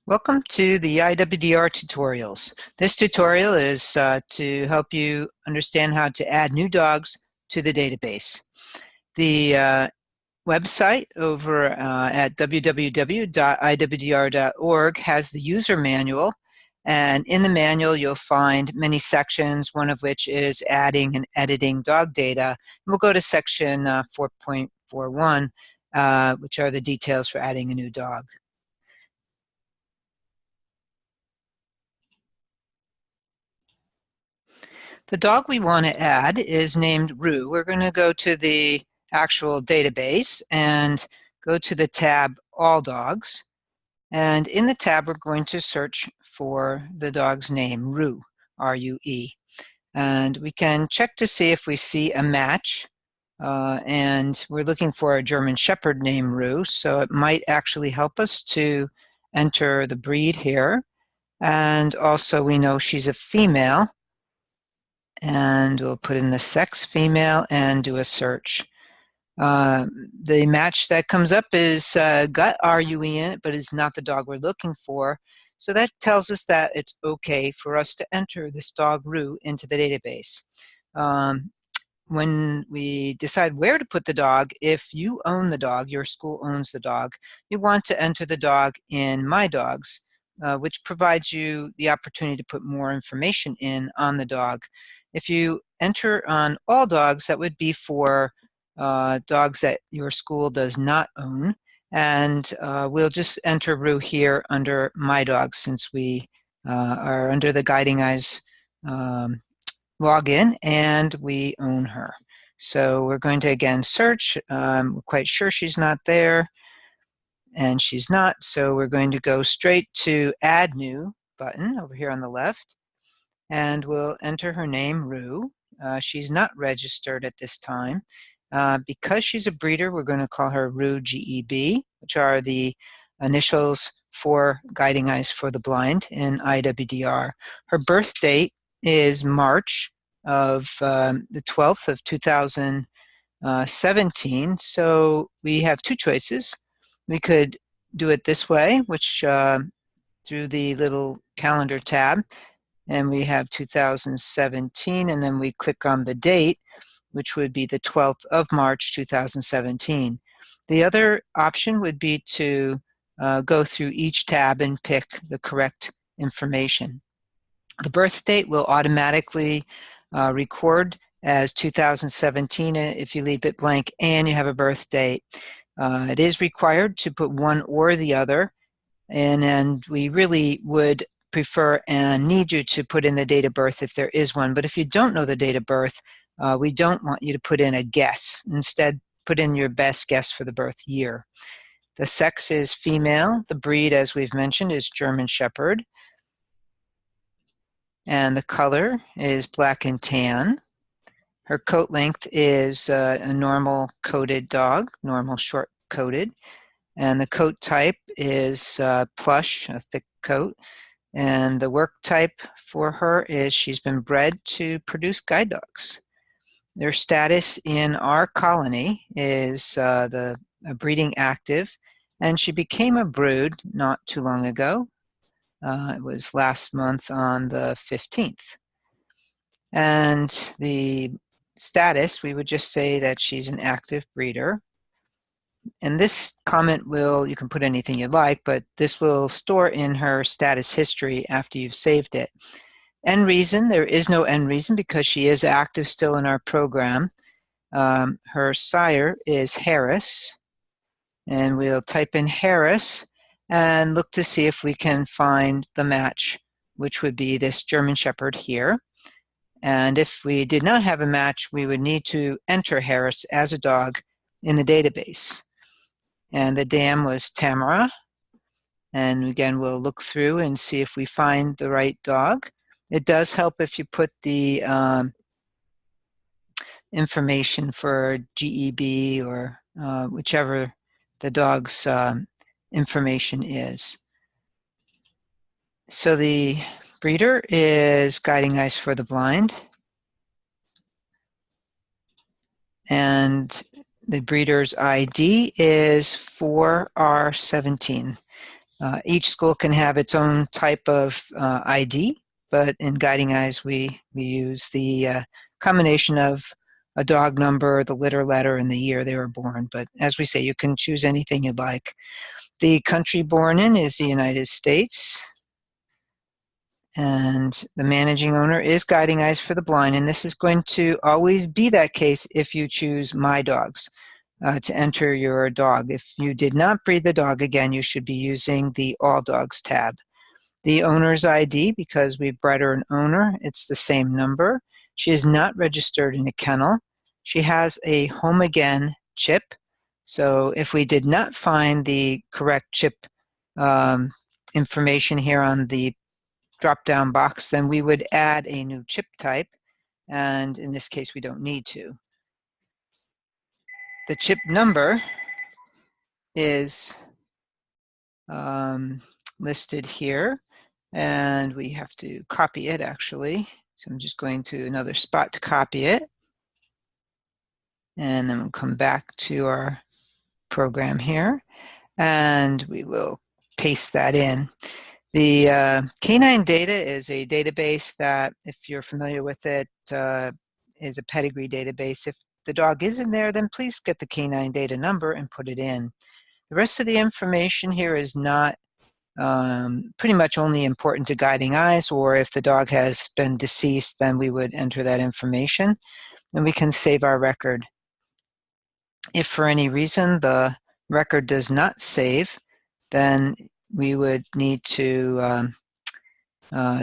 Welcome to the IWDR tutorials. This tutorial is to help you understand how to add new dogs to the database. The website over at www.iwdr.org has the user manual, and in the manual you'll find many sections, one of which is adding and editing dog data. And we'll go to section 4.41, which are the details for adding a new dog. The dog we want to add is named Rue. We're going to go to the actual database and go to the tab All Dogs. And in the tab, we're going to search for the dog's name, Rue, R-U-E. And we can check to see if we see a match. And we're looking for a German Shepherd named Rue, so it might actually help us to enter the breed here. And also we know she's a female. And we'll put in the sex female and do a search. The match that comes up is got RUE in it, but it's not the dog we're looking for. So that tells us that it's okay for us to enter this dog Rue into the database. When we decide where to put the dog, if you own the dog, your school owns the dog, you want to enter the dog in My Dogs, which provides you the opportunity to put more information in on the dog. If you enter on All Dogs, that would be for dogs that your school does not own. And we'll just enter Rue here under My Dogs since we are under the Guiding Eyes login and we own her. So we're going to again search. We're quite sure she's not there, and she's not. So we're going to go straight to Add New button over here on the left. And we'll enter her name, Rue. She's not registered at this time. Because she's a breeder, we're going to call her Rue GEB, which are the initials for Guiding Eyes for the Blind in IWDR. Her birth date is March of the 12th of 2017. So we have two choices. We could do it this way, which through the little calendar tab, and we have 2017, and then we click on the date, which would be the 12th of March 2017. The other option would be to go through each tab and pick the correct information. The birth date will automatically record as 2017 if you leave it blank and you have a birth date. It is required to put one or the other, and we really would prefer and need you to put in the date of birth if there is one. But if you don't know the date of birth, we don't want you to put in a guess. Instead, put in your best guess for the birth year. The sex is female. The breed, as we've mentioned, is German Shepherd. And the color is black and tan. Her coat length is a normal coated dog, normal short coated. And the coat type is plush, a thick coat. And the work type for her is she's been bred to produce guide dogs. Their status in our colony is the breeding active, and she became a brood not too long ago. It was last month on the 15th. And the status, we would just say that she's an active breeder. And this comment will, you can put anything you like, but this will store in her status history after you've saved it. End reason, there is no end reason because she is active still in our program. Her sire is Harris, and we'll type in Harris and look to see if we can find the match, which would be this German Shepherd here. And if we did not have a match, we would need to enter Harris as a dog in the database. And the dam was Tamara. And again, we'll look through and see if we find the right dog. It does help if you put the information for GEB or whichever the dog's information is. So the breeder is Guiding Eyes for the Blind. And the breeder's ID is 4R17. Each school can have its own type of ID, but in Guiding Eyes we use the combination of a dog number, the litter letter, and the year they were born. But as we say, you can choose anything you'd like. The country born in is the United States. And the managing owner is Guiding Eyes for the Blind, and this is going to always be that case if you choose My Dogs to enter your dog. If you did not breed the dog, again, you should be using the All Dogs tab. The owner's ID, because we've bred her an owner, it's the same number. She is not registered in a kennel. She has a Home Again chip. So if we did not find the correct chip information here on the drop-down box, then we would add a new chip type, and in this case we don't need to. The chip number is listed here, and we have to copy it actually. So I'm just going to another spot to copy it, and then we'll come back to our program here, and we will paste that in. The Canine Data is a database that, if you're familiar with it, is a pedigree database. If the dog is in there, then please get the Canine Data number and put it in. The rest of the information here is not pretty much only important to Guiding Eyes, or if the dog has been deceased, then we would enter that information and we can save our record. If for any reason the record does not save, then we would need to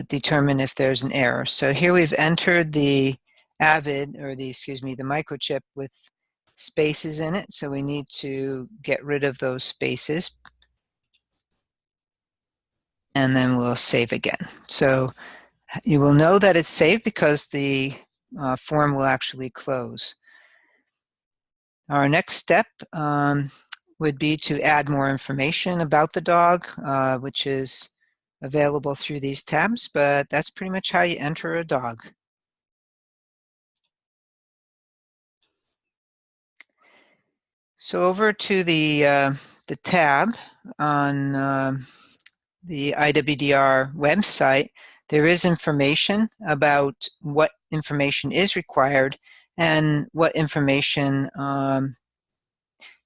determine if there's an error. So here we've entered the AVID, or the microchip with spaces in it, so we need to get rid of those spaces, and then we'll save again. So you will know that it's saved because the form will actually close. Our next step would be to add more information about the dog, which is available through these tabs, but that's pretty much how you enter a dog. So over to the tab on the IWDR website, there is information about what information is required and what information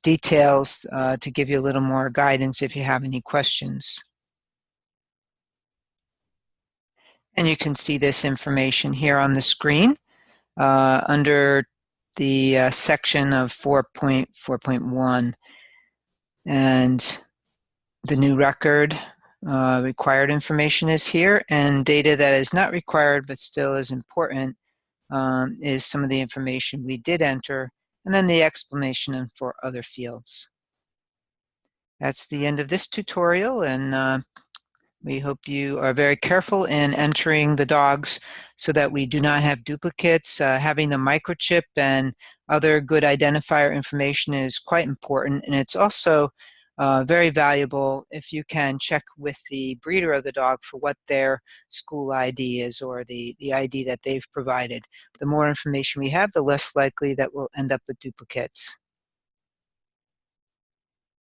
details to give you a little more guidance if you have any questions. And you can see this information here on the screen under the section of 4.4.1, and the new record required information is here, and data that is not required but still is important is some of the information we did enter, and then the explanation for other fields. That's the end of this tutorial, and we hope you are very careful in entering the dogs so that we do not have duplicates. Having the microchip and other good identifier information is quite important, and it's also very valuable if you can check with the breeder of the dog for what their school ID is, or the ID that they've provided. The more information we have, the less likely that we'll end up with duplicates.